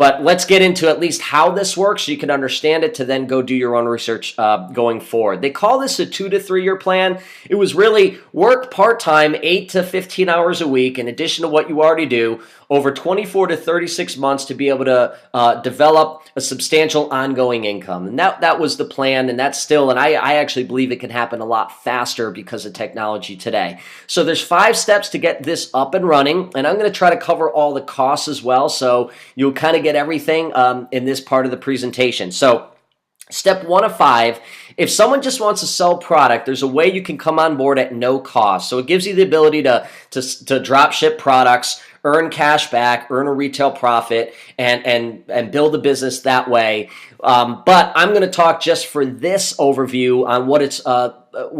But let's get into at least how this works so you can understand it to then go do your own research going forward. They call this a 2 to 3 year plan. It was really work part-time, 8 to 15 hours a week, in addition to what you already do, over 24 to 36 months to be able to develop a substantial ongoing income. And that was the plan, and that's still, and I actually believe it can happen a lot faster because of technology today. So there's 5 steps to get this up and running, and I'm going to try to cover all the costs as well, so you'll kind of get everything in this part of the presentation. So step 1 of 5, if someone just wants to sell product, there's a way you can come on board at no cost. So it gives you the ability to drop ship products, earn cash back, earn a retail profit, and build a business that way. But I'm going to talk just for this overview on what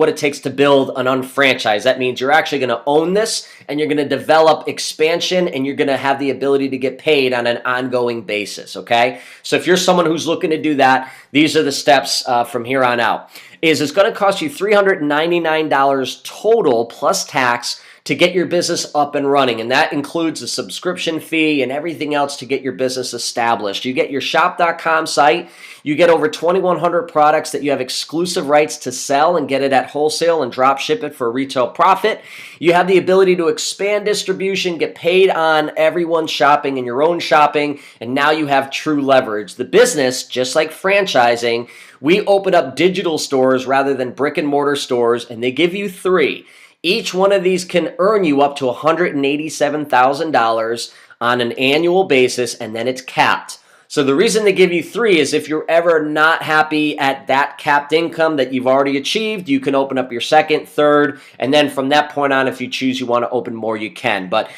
it takes to build an unfranchise. That means you're actually going to own this, and you're going to develop expansion, and you're going to have the ability to get paid on an ongoing basis, okay? So if you're someone who's looking to do that, these are the steps from here on out. It's going to cost you $399 total plus tax to get your business up and running, and that includes a subscription fee and everything else to get your business established. You get your shop.com site, you get over 2,100 products that you have exclusive rights to sell and get it at wholesale and drop ship it for a retail profit. You have the ability to expand distribution, get paid on everyone's shopping and your own shopping, and now you have true leverage. The business, just like franchising, we open up digital stores rather than brick and mortar stores, and they give you 3. Each one of these can earn you up to $187,000 on an annual basis, and then it's capped. So the reason they give you 3 is if you're ever not happy at that capped income that you've already achieved, you can open up your 2nd, 3rd, and then from that point on, if you choose you want to open more, you can. But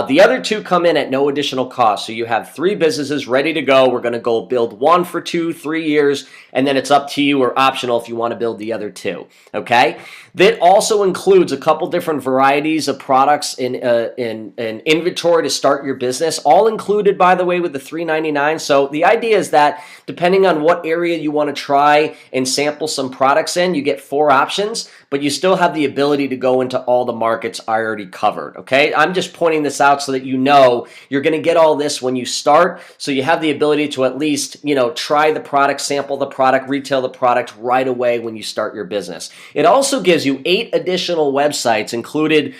the other 2 come in at no additional cost. So you have 3 businesses ready to go. We're going to go build one for 2, 3 years, and then it's up to you or optional if you want to build the other 2, okay? That also includes a couple different varieties of products in inventory to start your business, all included, by the way, with the $399. So the idea is that depending on what area you want to try and sample some products in, you get 4 options, but you still have the ability to go into all the markets I already covered, okay? I'm just pointing this out so that you know you're going to get all this when you start, so you have the ability to at least, try the product, sample the product, retail the product right away when you start your business. It also gives you 8 additional websites, including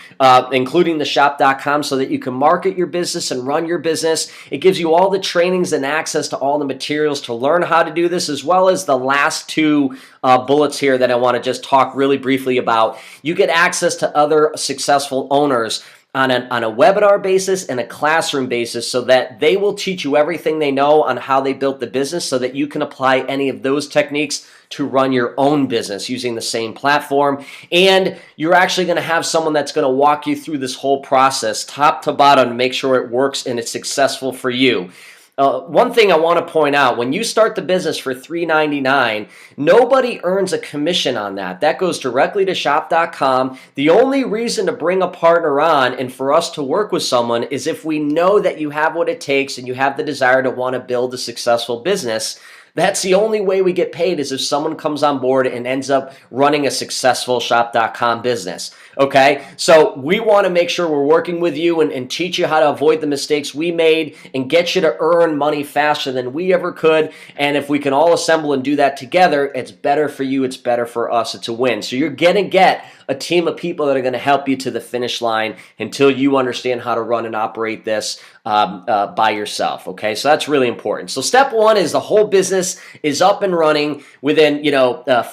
the shop.com, so that you can market your business and run your business. It gives you all the trainings and access to all the materials to learn how to do this, as well as the last 2 bullets here that I want to just talk really briefly about. You get access to other successful owners on a webinar basis and a classroom basis, so that they will teach you everything they know on how they built the business, so that you can apply any of those techniques to run your own business using the same platform. And you're actually going to have someone that's going to walk you through this whole process top to bottom to make sure it works and it's successful for you. One thing I want to point out, when you start the business for $399, nobody earns a commission on that. That goes directly to shop.com. The only reason to bring a partner on and for us to work with someone is if we know that you have what it takes and you have the desire to want to build a successful business. That's the only way we get paid, is if someone comes on board and ends up running a successful shop.com business. Okay, so we want to make sure we're working with you and teach you how to avoid the mistakes we made and get you to earn money faster than we ever could. And if we can all assemble and do that together, it's better for you, it's better for us, it's a win. So you're going to get a team of people that are going to help you to the finish line until you understand how to run and operate this by yourself. Okay, so that's really important. So step 1 is the whole business is up and running within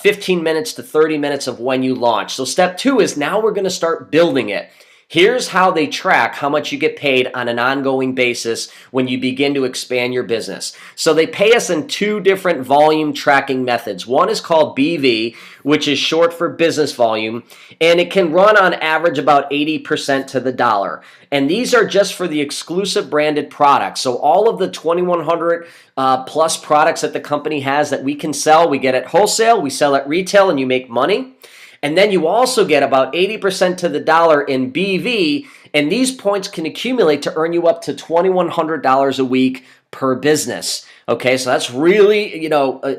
15 minutes to 30 minutes of when you launch. So step 2 is now we're going to start building it. Here's how they track how much you get paid on an ongoing basis when you begin to expand your business. So they pay us in 2 different volume tracking methods. One is called BV, which is short for business volume, and it can run on average about 80% to the dollar. And these are just for the exclusive branded products. So all of the 2,100 plus products that the company has that we can sell, we get at wholesale, we sell at retail, and you make money. And then you also get about 80% to the dollar in BV, and these points can accumulate to earn you up to $2,100 a week per business. Okay, so that's really,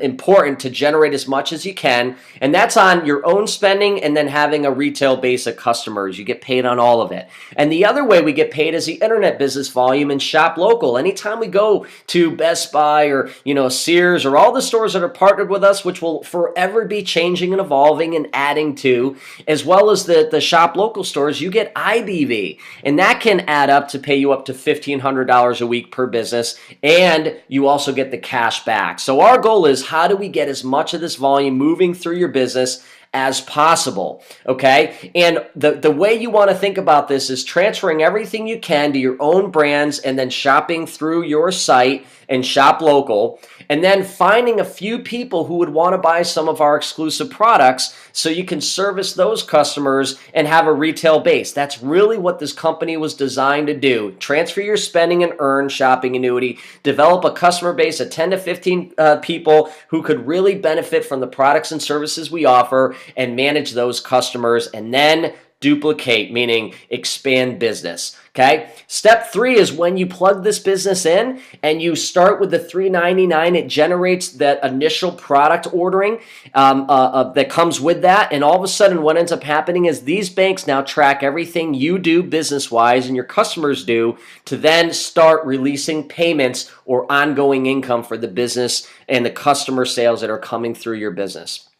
important to generate as much as you can. And that's on your own spending and then having a retail base of customers. You get paid on all of it. And the other way we get paid is the internet business volume and shop local. Anytime we go to Best Buy or, Sears or all the stores that are partnered with us, which will forever be changing and evolving and adding to, as well as the shop local stores, you get IBV. And that can add up to pay you up to $1,500 a week per business. And you also get the cash back. So our goal is, how do we get as much of this volume moving through your business as possible? Okay. And the way you want to think about this is transferring everything you can to your own brands and then shopping through your site and shop local, and then finding a few people who would want to buy some of our exclusive products so you can service those customers and have a retail base. That's really what this company was designed to do. Transfer your spending and earn shopping annuity, develop a customer base of 10 to 15 people who could really benefit from the products and services we offer, and manage those customers, and then duplicate, meaning expand business. Okay. Step 3 is when you plug this business in and you start with the $3.99, it generates that initial product ordering that comes with that. And all of a sudden, what ends up happening is these banks now track everything you do business-wise and your customers do, to then start releasing payments or ongoing income for the business and the customer sales that are coming through your business.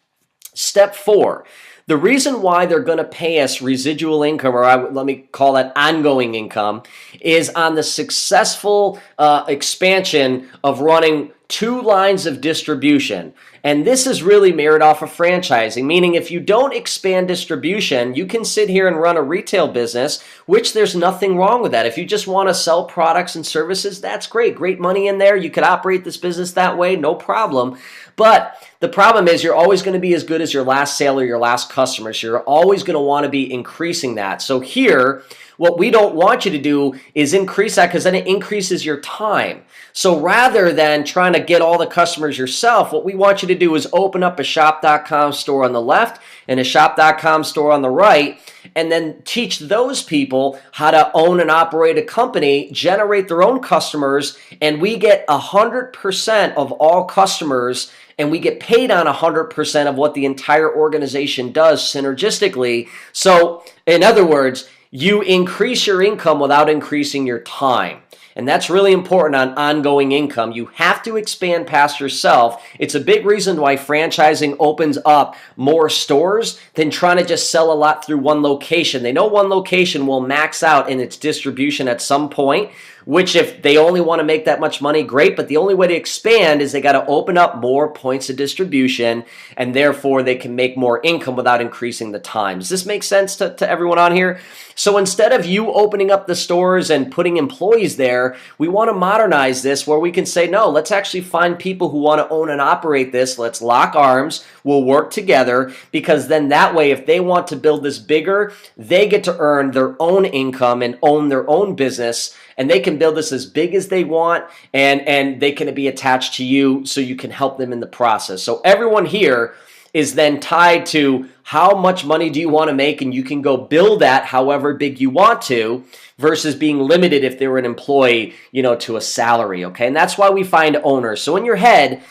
Step 4. The reason why they're going to pay us residual income, or let me call that ongoing income, is on the successful expansion of running 2 lines of distribution. And this is really mirrored off of franchising, meaning if you don't expand distribution, you can sit here and run a retail business, which there's nothing wrong with that. If you just want to sell products and services, that's great. Great money in there. You could operate this business that way, no problem. But the problem is, you're always going to be as good as your last sale or your last customer. So you're always going to want to be increasing that. So here, what we don't want you to do is increase that, because then it increases your time. So rather than trying to get all the customers yourself, what we want you to do is open up a shop.com store on the left and a shop.com store on the right, and then teach those people how to own and operate a company, generate their own customers, and we get 100% of all customers, and we get paid on 100% of what the entire organization does synergistically. So in other words, you increase your income without increasing your time. And that's really important on ongoing income. You have to expand past yourself. It's a big reason why franchising opens up more stores than trying to just sell a lot through one location. They know one location will max out in its distribution at some point, which if they only want to make that much money, great. But the only way to expand is they got to open up more points of distribution, and therefore they can make more income without increasing the time. Does this make sense to everyone on here? So instead of you opening up the stores and putting employees there, we want to modernize this where we can say, no, let's actually find people who want to own and operate this. Let's lock arms. We'll work together, because then that way, if they want to build this bigger, they get to earn their own income and own their own business. And they can build this as big as they want, and they can be attached to you so you can help them in the process. So everyone here is then tied to how much money do you want to make, and you can go build that however big you want to, versus being limited if they were an employee, to a salary, okay? And that's why we find owners. So in your head,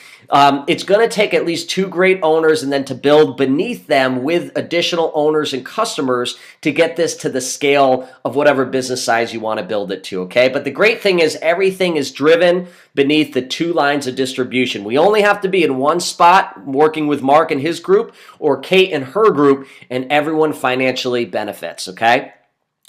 it's going to take at least 2 great owners, and then to build beneath them with additional owners and customers to get this to the scale of whatever business size you want to build it to, okay? But the great thing is, everything is driven beneath the 2 lines of distribution. We only have to be in one spot working with Mark and his group, or Kate and her group, and everyone financially benefits, okay?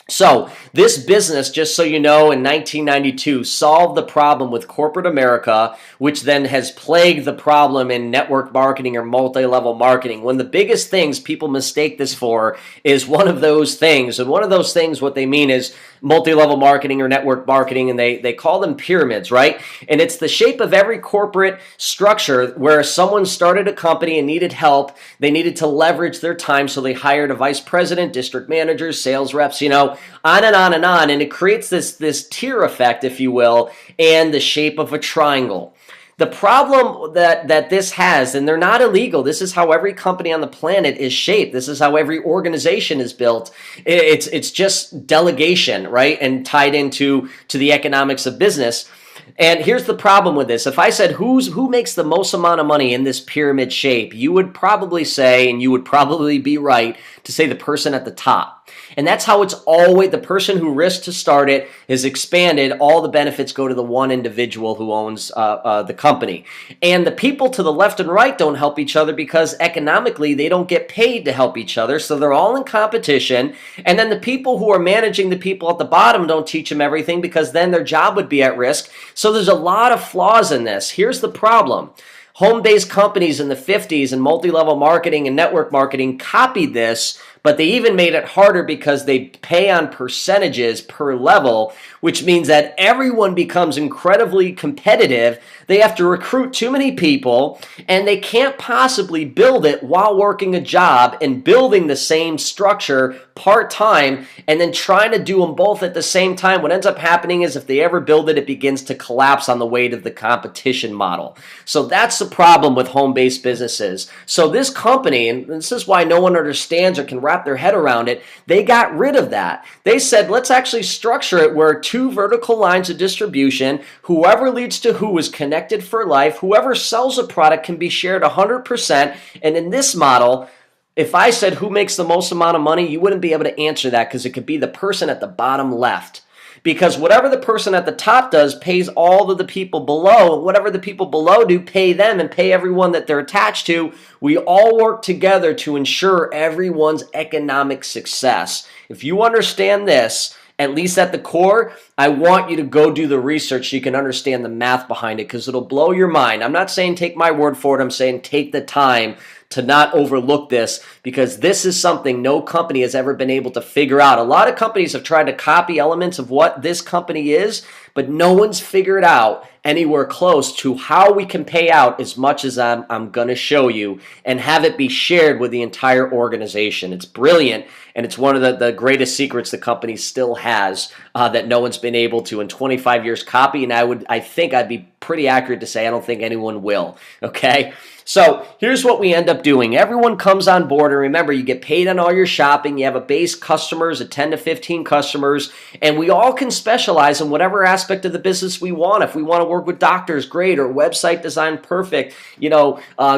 So this business, just so you know, in 1992 solved the problem with corporate America, which then has plagued the problem in network marketing or multi-level marketing. One of the biggest things people mistake this for is one of those things. And one of those things, what they mean is multi-level marketing or network marketing, and they call them pyramids, right? And it's the shape of every corporate structure where someone started a company and needed help. They needed to leverage their time, so they hired a vice president, district managers, sales reps, on and on and on. And it creates this tier effect, if you will, and the shape of a triangle. The problem that this has, and they're not illegal, this is how every company on the planet is shaped. This is how every organization is built. It's just delegation, right? And tied into the economics of business. And here's the problem with this. If I said who makes the most amount of money in this pyramid shape, you would probably say, and you would probably be right to say the person at the top. And that's how it's always, the person who risked to start it is expanded. All the benefits go to the one individual who owns the company. And the people to the left and right don't help each other because economically they don't get paid to help each other. So they're all in competition. And then the people who are managing the people at the bottom don't teach them everything because then their job would be at risk. So there's a lot of flaws in this. Here's the problem. Home-based companies in the 50s and multi-level marketing and network marketing copied this, but they even made it harder because they pay on percentages per level, which means that everyone becomes incredibly competitive. They have to recruit too many people, and they can't possibly build it while working a job and building the same structure part-time and then trying to do them both at the same time. What ends up happening is if they ever build it, it begins to collapse on the weight of the competition model. So that's the problem with home-based businesses. So this company, and this is why no one understands or can wrap their head around it, they got rid of that. They said, let's actually structure it where two vertical lines of distribution, whoever leads to who is connected for life, whoever sells a product can be shared 100%. And in this model, if I said who makes the most amount of money, you wouldn't be able to answer that because it could be the person at the bottom left. Because whatever the person at the top does pays all of the people below, and whatever the people below do pay them and pay everyone that they're attached to. We all work together to ensure everyone's economic success. If you understand this, at least at the core, I want you to go do the research so you can understand the math behind it because it'll blow your mind. I'm not saying take my word for it. I'm saying take the time to not overlook this because this is something no company has ever been able to figure out. A lot of companies have tried to copy elements of what this company is, but no one's figured out anywhere close to how we can pay out as much as I'm going to show you and have it be shared with the entire organization. It's brilliant, and it's one of the greatest secrets the company still has that no one's been able to in 25 years copy, and I think I'd be pretty accurate to say I don't think anyone will, okay? So here's what we end up doing. Everyone comes on board, and remember, you get paid on all your shopping. You have a base customers, a 10 to 15 customers, and we all can specialize in whatever aspect of the business we want. If we want to work with doctors, great, or website design, perfect,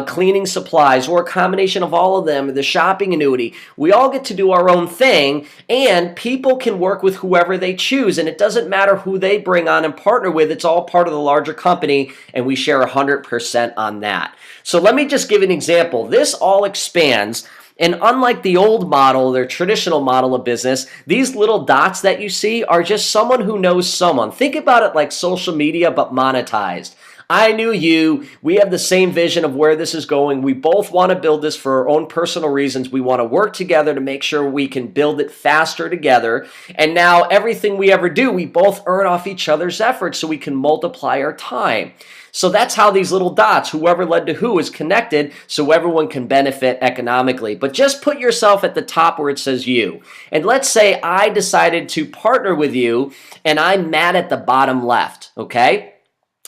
cleaning supplies, or a combination of all of them, the shopping annuity. We all get to do our own thing, and people can work with whoever they choose, and it doesn't matter who they bring on and partner with. It's all part of the larger company, and we share 100% on that. So let me just give an example. This all expands, and unlike the old model, their traditional model of business, these little dots that you see are just someone who knows someone. Think about it like social media, but monetized. I knew you. We have the same vision of where this is going. We both want to build this for our own personal reasons. We want to work together to make sure we can build it faster together. And now everything we ever do, we both earn off each other's efforts so we can multiply our time. So that's how these little dots, whoever led to who, is connected so everyone can benefit economically. But just put yourself at the top where it says you. And let's say I decided to partner with you and I'm Matt at the bottom left, okay?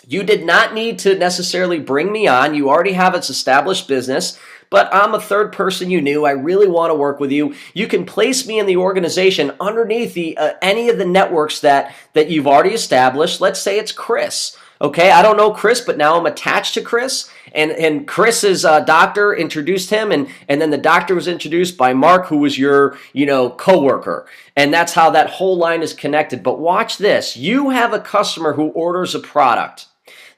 You did not need to necessarily bring me on. You already have an established business, but I'm a third person you knew. I really want to work with you. You can place me in the organization underneath any of the networks that you've already established. Let's say it's Chris. Okay, I don't know Chris, but now I'm attached to Chris, and Chris's doctor introduced him, and then the doctor was introduced by Mark, who was your, coworker, and that's how that whole line is connected. But watch this. You have a customer who orders a product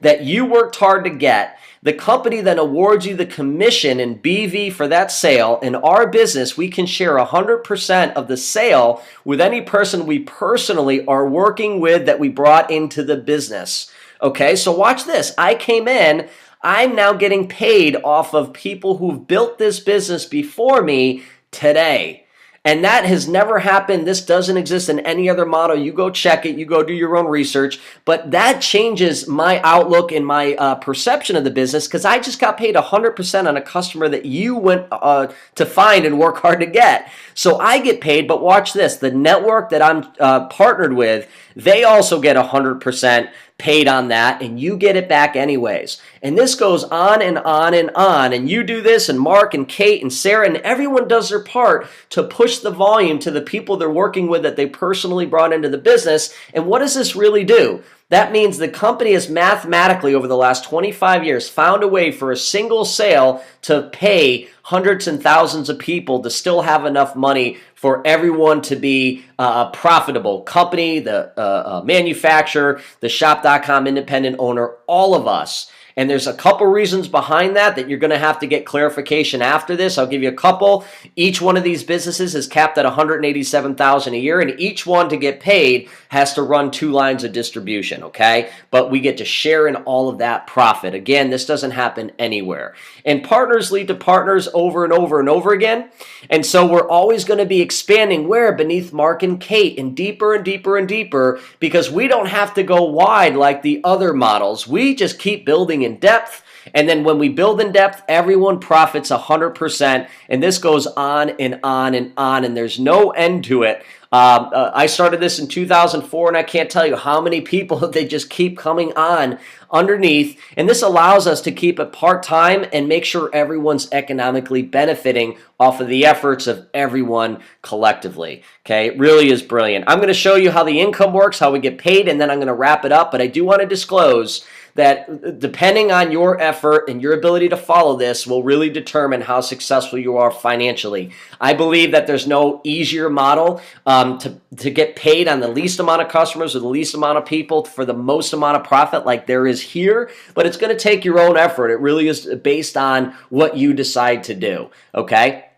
that you worked hard to get. The company then awards you the commission in BV for that sale. In our business, we can share 100% of the sale with any person we personally are working with that we brought into the business. Okay, so watch this. I came in, I'm now getting paid off of people who've built this business before me today. And that has never happened. This doesn't exist in any other model. You go check it. You go do your own research. But that changes my outlook and my perception of the business because I just got paid 100% on a customer that you went to find and work hard to get. So I get paid, but watch this. The network that I'm partnered with, they also get 100% paid on that, and you get it back anyways. And this goes on and on and on. And you do this, and Mark and Kate and Sarah, and everyone does their part to push the volume to the people they're working with that they personally brought into the business. And what does this really do? That means the company has mathematically, over the last 25 years, found a way for a single sale to pay hundreds and thousands of people to still have enough money for everyone to be a profitable company, the manufacturer, the shop.com independent owner, all of us. And there's a couple reasons behind that you're going to have to get clarification after this. I'll give you a couple. Each one of these businesses is capped at $187,000 a year, and each one to get paid has to run 2 lines of distribution, okay? But we get to share in all of that profit. Again, this doesn't happen anywhere. And partners lead to partners over and over and over again. And so we're always going to be expanding where? Beneath Mark and Kate, and deeper and deeper and deeper, because we don't have to go wide like the other models. We just keep building in depth, and then when we build in depth, everyone profits 100%, and this goes on and on and on, and there's no end to it. I started this in 2004, and I can't tell you how many people they just keep coming on underneath, and this allows us to keep it part-time and make sure everyone's economically benefiting off of the efforts of everyone collectively. Okay, it really is brilliant. I'm going to show you how the income works, how we get paid, and then I'm going to wrap it up, but I do want to disclose that depending on your effort and your ability to follow this will really determine how successful you are financially. I believe that there's no easier model to get paid on the least amount of customers or the least amount of people for the most amount of profit like there is here, but it's going to take your own effort. It really is based on what you decide to do, okay?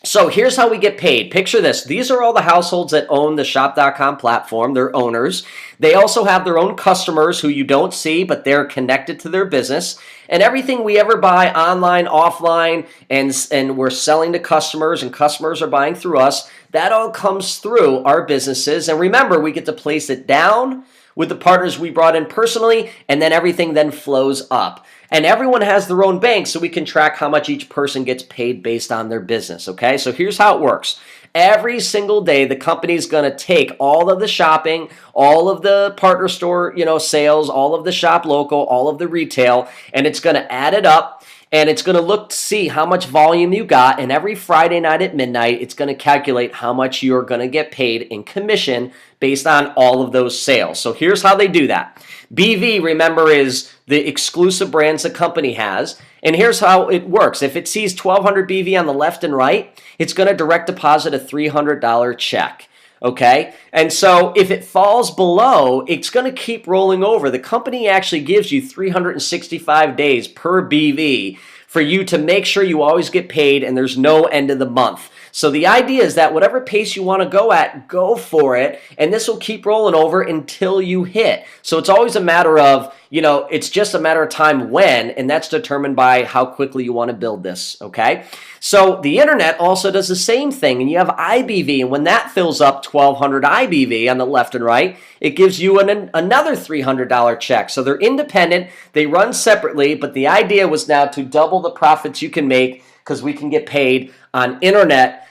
So here's how we get paid. Picture this. These are all the households that own the shop.com platform. They're owners. They also have their own customers who you don't see, but they're connected to their business. And everything we ever buy online, offline, and we're selling to customers, and customers are buying through us, that all comes through our businesses. And remember, we get to place it down with the partners we brought in personally, and then everything then flows up. And everyone has their own bank, so we can track how much each person gets paid based on their business, okay? So here's how it works. Every single day, the company's going to take all of the shopping, all of the partner store, sales, all of the shop local, all of the retail, and it's going to add it up. And it's going to look to see how much volume you got. And every Friday night at midnight, it's going to calculate how much you're going to get paid in commission based on all of those sales. So here's how they do that. BV, remember, is the exclusive brands the company has. And here's how it works. If it sees 1,200 BV on the left and right, it's going to direct deposit a $300 check. Okay, and so if it falls below, it's going to keep rolling over. The company actually gives you 365 days per BV for you to make sure you always get paid and there's no end of the month. So the idea is that whatever pace you want to go at, go for it, and this will keep rolling over until you hit. So it's always a matter of, it's just a matter of time when, and that's determined by how quickly you want to build this, okay? So the internet also does the same thing, and you have IBV, and when that fills up 1,200 IBV on the left and right, it gives you another $300 check. So they're independent, they run separately, but the idea was now to double the profits you can make because we can get paid on internet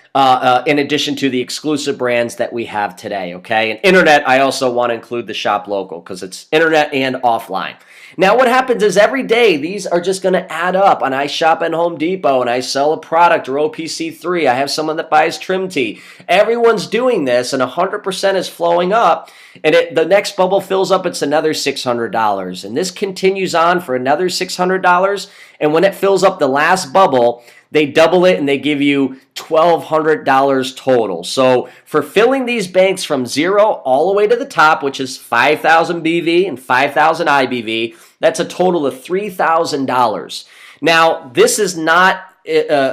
in addition to the exclusive brands that we have today, okay? And internet, I also want to include the shop local because it's internet and offline. Now what happens is every day these are just going to add up, and I shop at Home Depot and I sell a product or OPC3. I have someone that buys trim tea. Everyone's doing this and 100% is flowing up, and the next bubble fills up, it's another $600. And this continues on for another $600, and when it fills up the last bubble, they double it and they give you $1,200 total. So for filling these banks from zero all the way to the top, which is 5,000 BV and 5,000 IBV, that's a total of $3,000. Now, this is not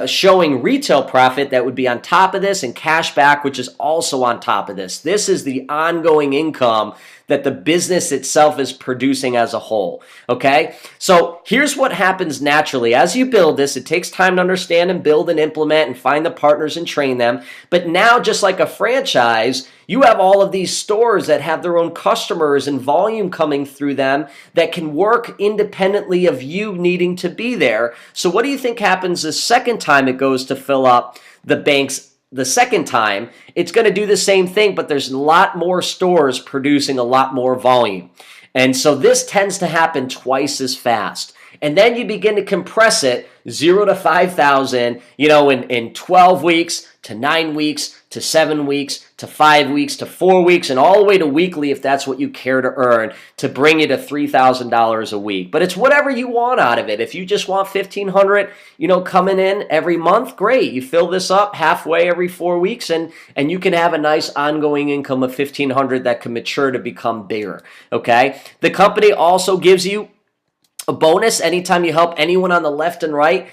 showing retail profit that would be on top of this, and cash back, which is also on top of this. This is the ongoing income that the business itself is producing as a whole, okay? So here's what happens naturally. As you build this, it takes time to understand and build and implement and find the partners and train them. But now, just like a franchise, you have all of these stores that have their own customers and volume coming through them that can work independently of you needing to be there. So what do you think happens the second time it goes to fill up the banks? The second time, it's going to do the same thing, but there's a lot more stores producing a lot more volume. And so this tends to happen twice as fast. And then you begin to compress it 0 to 5,000, in 12 weeks to 9 weeks to 7 weeks to 5 weeks to 4 weeks and all the way to weekly if that's what you care to earn, to bring you to $3,000 a week. But it's whatever you want out of it. If you just want $1,500, coming in every month, great. You fill this up halfway every 4 weeks and you can have a nice ongoing income of $1,500 that can mature to become bigger. Okay. The company also gives you a bonus anytime you help anyone on the left and right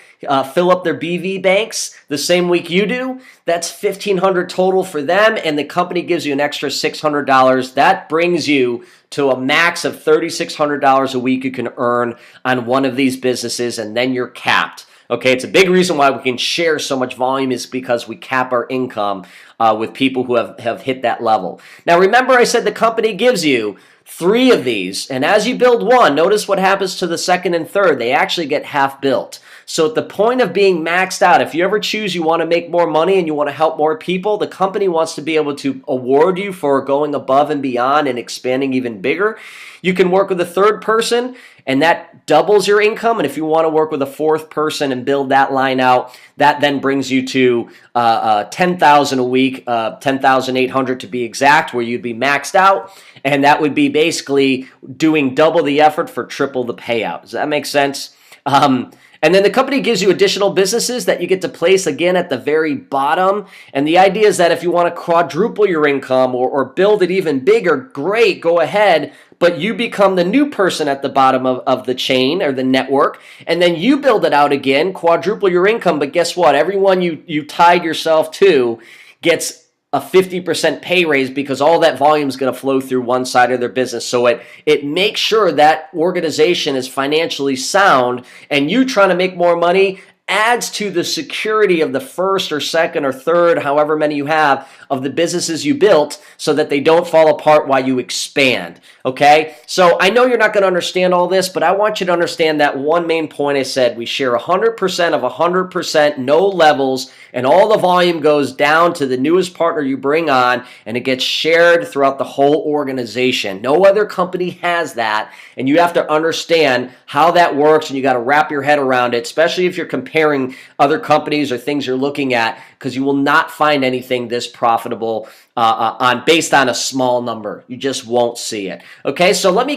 fill up their BV banks the same week you do. That's $1,500 total for them, and the company gives you an extra $600. That brings you to a max of $3,600 a week you can earn on one of these businesses, and then you're capped. Okay, it's a big reason why we can share so much volume is because we cap our income with people who have hit that level. Now, remember I said the company gives you 3 of these, and as you build one, notice what happens to the second and third. They actually get half built. So at the point of being maxed out, if you ever choose you want to make more money and you want to help more people, the company wants to be able to award you for going above and beyond and expanding even bigger. You can work with a third person, and that doubles your income. And if you want to work with a fourth person and build that line out, that then brings you to $10,000 a week, $10,800 to be exact, where you'd be maxed out. And that would be basically doing double the effort for triple the payout. Does that make sense? And then the company gives you additional businesses that you get to place again at the very bottom. And the idea is that if you want to quadruple your income or build it even bigger, great, go ahead. But you become the new person at the bottom of the chain or the network. And then you build it out again, quadruple your income. But guess what? Everyone you tied yourself to gets a 50% pay raise because all that volume is going to flow through one side of their business. So it makes sure that organization is financially sound, and you trying to make more money adds to the security of the first or second or third, however many you have, of the businesses you built so that they don't fall apart while you expand. Okay? So I know you're not going to understand all this, but I want you to understand that one main point I said. We share 100% of 100%, no levels, and all the volume goes down to the newest partner you bring on, and it gets shared throughout the whole organization. No other company has that, and you have to understand how that works, and you got to wrap your head around it, especially if you're comparing other companies or things you're looking at, because you will not find anything this profitable based on a small number. You just won't see it. Okay, so let me